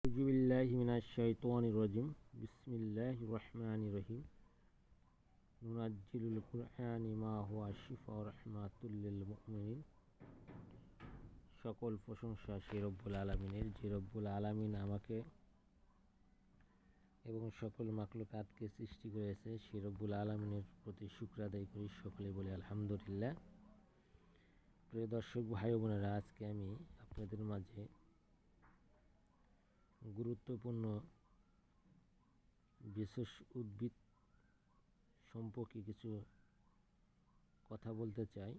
আউযুবিল্লাহি মিনাশ শাইতানির রাজিম। বিসমিল্লাহির রহমানির রহিম। নুনাজ্জিলুল কুরআনি মা হুয়া শিফাউ রাহমাতুল লিল মুমিনিন। সকল প্রশংসা সেই রব্বুল আলামিনের, যে রব্বুল আলামিন আমাকে এবং সকল মাখলুকাতকে সৃষ্টি করেছে। সেই রব্বুল আলামিনের প্রতি শুকর আদায় করি, সকলে বলি আলহামদুলিল্লাহ। প্রিয় দর্শক ভাই বোনেরা, আজকে আমি আপনাদের মাঝে গুরুত্বপূর্ণ বিশেষ উদ্ভিদ সম্পর্কে কিছু কথা বলতে চাই।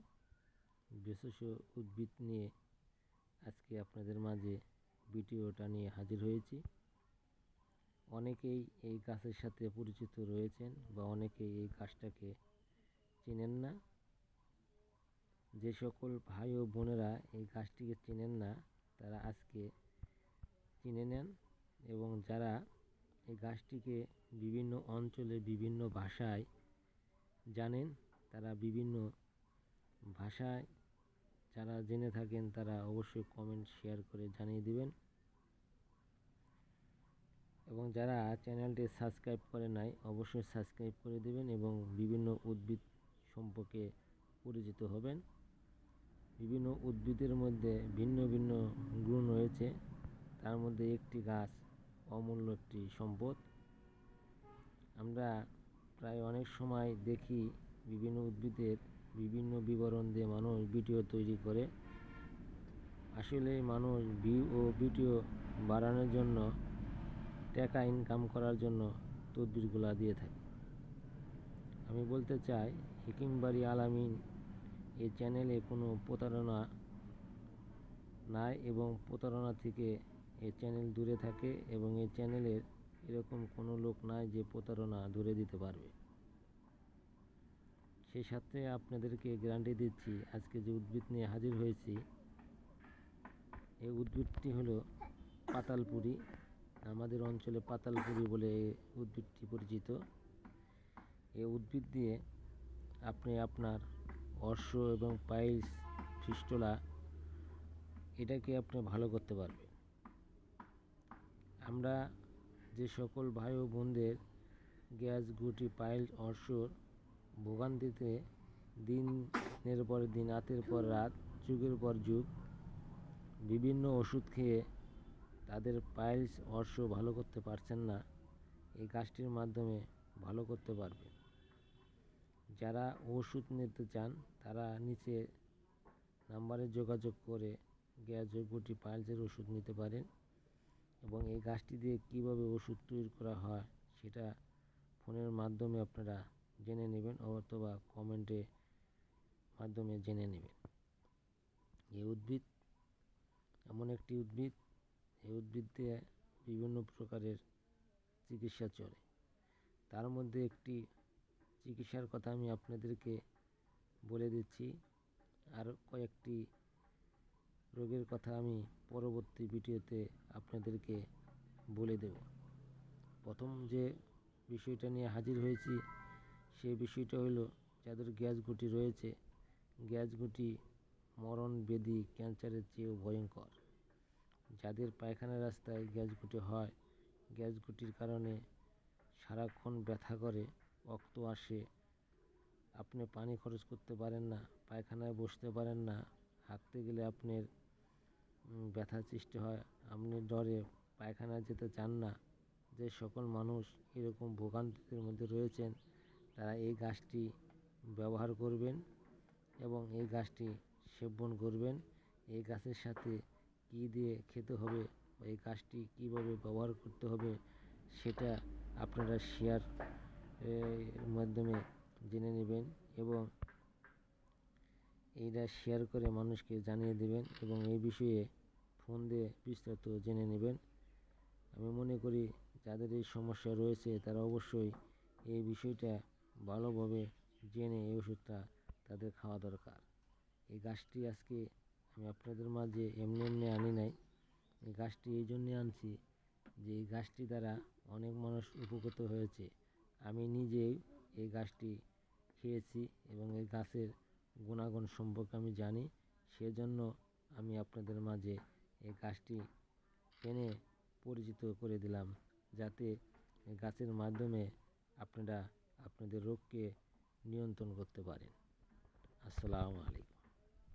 বিশেষ উদ্ভিদ নিয়ে আজকে আপনাদের মাঝে ভিডিওটা নিয়ে হাজির হয়েছি। অনেকেই এই গাছের সাথে পরিচিত রয়েছেন বা অনেকেই এই গাছটাকে চেনেন না। যে সকল ভাই ও বোনেরা এই গাছটিকে চেনেন না, তারা আজকে চিনে নেন, এবং যারা এই গাছটিকে বিভিন্ন অঞ্চলে বিভিন্ন ভাষায় জানেন, তারা বিভিন্ন ভাষায় যারা জেনে থাকেন তারা অবশ্যই কমেন্ট শেয়ার করে জানিয়ে দিবেন। এবং যারা চ্যানেলটি সাবস্ক্রাইব করে নাই, অবশ্যই সাবস্ক্রাইব করে দিবেন এবং বিভিন্ন উদ্ভিদ সম্পর্কে পরিচিত হবেন। বিভিন্ন উদ্ভিদের মধ্যে ভিন্ন ভিন্ন গুণ রয়েছে, তার মধ্যে একটি গাছ অমূল্য একটি সম্পদ। আমরা প্রায় অনেক সময় দেখি বিভিন্ন উদ্ভিদের বিভিন্ন বিবরণ দিয়ে মানুষ ভিডিও তৈরি করে। আসলে মানুষ ভিউ ও ভিডিও বাড়ানোর জন্য, টাকা ইনকাম করার জন্য তদবিরগুলা দিয়ে থাকে। আমি বলতে চাই, হিকিমবাড়ি আলামিন এই চ্যানেলে কোনো প্রতারণা নাই এবং প্রতারণা থেকে এই চ্যানেল দূরে থাকে, এবং এই চ্যানেলের এরকম কোনো লোক নাই যে প্রতারণা ধরে দিতে পারবে। সেই সাথে আপনাদেরকে গ্যারান্টি দিচ্ছি, আজকে যে উদ্ভিদ নিয়ে হাজির হয়েছি, এই উদ্ভিদটি হলো পাতালপুরি। আমাদের অঞ্চলে পাতালপুরি বলে এই উদ্ভিদটি পরিচিত। এই উদ্ভিদ দিয়ে আপনি আপনার অর্শ এবং পাইলস, ফিস্টুলা, এটাকে আপনি ভালো করতে পারবেন। আমরা যে সকল ভাই ও বোনদের গ্যাস, গুটি, পাইলস, অর্শর ভোগান্তিতে দিনের পর দিন, রাতের পর রাত, যুগের পর যুগ বিভিন্ন ওষুধ খেয়ে তাদের পাইলস, অর্শ ভালো করতে পারছেন না, এই গাছটির মাধ্যমে ভালো করতে পারবেন। যারা ওষুধ নিতে চান তারা নিচে নাম্বারে যোগাযোগ করে গ্যাস, গুটি, পাইলসের ওষুধ নিতে পারেন। এবং এই গাছটি দিয়ে কীভাবে ওষুধ তৈরি করা হয় সেটা ফোনের মাধ্যমে আপনারা জেনে নেবেন, অথবা কমেন্টে মাধ্যমে জেনে নেবেন। এই উদ্ভিদ এমন একটি উদ্ভিদ, এই উদ্ভিদ দিয়ে বিভিন্ন প্রকারের চিকিৎসা চলে। তার মধ্যে একটি চিকিৎসার কথা আমি আপনাদেরকে বলে দিচ্ছি, আর কয়েকটি রোগের কথা আমি পরবর্তী ভিডিওতে আপনাদেরকে বলে দেব। প্রথম যে বিষয়টা নিয়ে হাজির হয়েছি, সেই বিষয়টা হলো যাদের গ্যাস গুটি রয়েছে। গ্যাস গুটি মরণ ব্যাধি, ক্যান্সারের চেয়েও ভয়ঙ্কর। যাদের পায়খানা রাস্তায় গ্যাস গুটি হয়, গ্যাস গুটির কারণে সারাক্ষণ ব্যথা করে, রক্ত আসে, আপনি পানি খরচ করতে পারেন না, পায়খানায় বসতে পারেন না, হাঁটতে গেলে আপনার ব্যথা সৃষ্টি হয়, আপনি ডরে পায়খানায় যেতে চান না। যে সকল মানুষ এরকম ভোগান্তির মধ্যে রয়েছেন, তারা এই গাছটি ব্যবহার করবেন এবং এই গাছটি সেবন করবেন। এই গাছের সাথে কী দিয়ে খেতে হবে, এই গাছটি কীভাবে ব্যবহার করতে হবে, সেটা আপনারা শেয়ার মাধ্যমে জেনে নেবেন এবং এইটা শেয়ার করে মানুষকে জানিয়ে দেবেন এবং এই বিষয়ে ফোন দিয়ে বিস্তারিত জেনে নেবেন। আমি মনে করি যাদের এই সমস্যা রয়েছে তারা অবশ্যই এই বিষয়টা ভালোভাবে জেনে এই ওষুধটা তাদের খাওয়া দরকার। এই গাছটি আজকে আমি আপনাদের মাঝে এমনি এমনি আনি নাই। এই গাছটি এই জন্যে আনছি যে এই গাছটি দ্বারা অনেক মানুষ উপকৃত হয়েছে। আমি নিজেই এই গাছটি খেয়েছি এবং এই গাছের গুণাগুণ সম্পর্কে আমি জানি। সেজন্য আমি আপনাদের মাঝে এই গাছটি এনে পরিচিত করে দিলাম, যাতে গাছের মাধ্যমে আপনারা আপনাদের রোগকে নিয়ন্ত্রণ করতে পারেন। আসসালামু আলাইকুম।